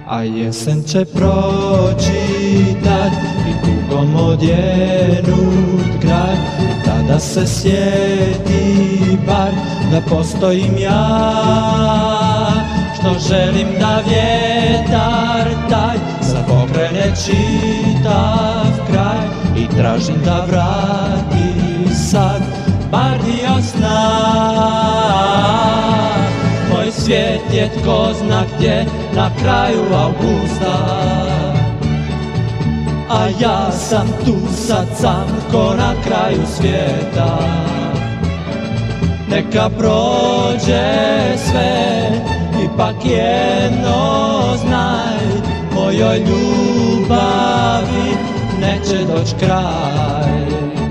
A jesen će proći tad i tugom odjenut kraj. Tada se sjeti bar da postojim ja, što želim da vjetar taj zapokrene čitav kraj i tražim da vrati sad bar dio sna. Moj svijet je tko zna gdje na kraju avgusta, a ja sam tu sad sam ko na kraju svijeta. Neka prođe sve, ipak jedno znaj, mojoj ljubavi neće doć kraj.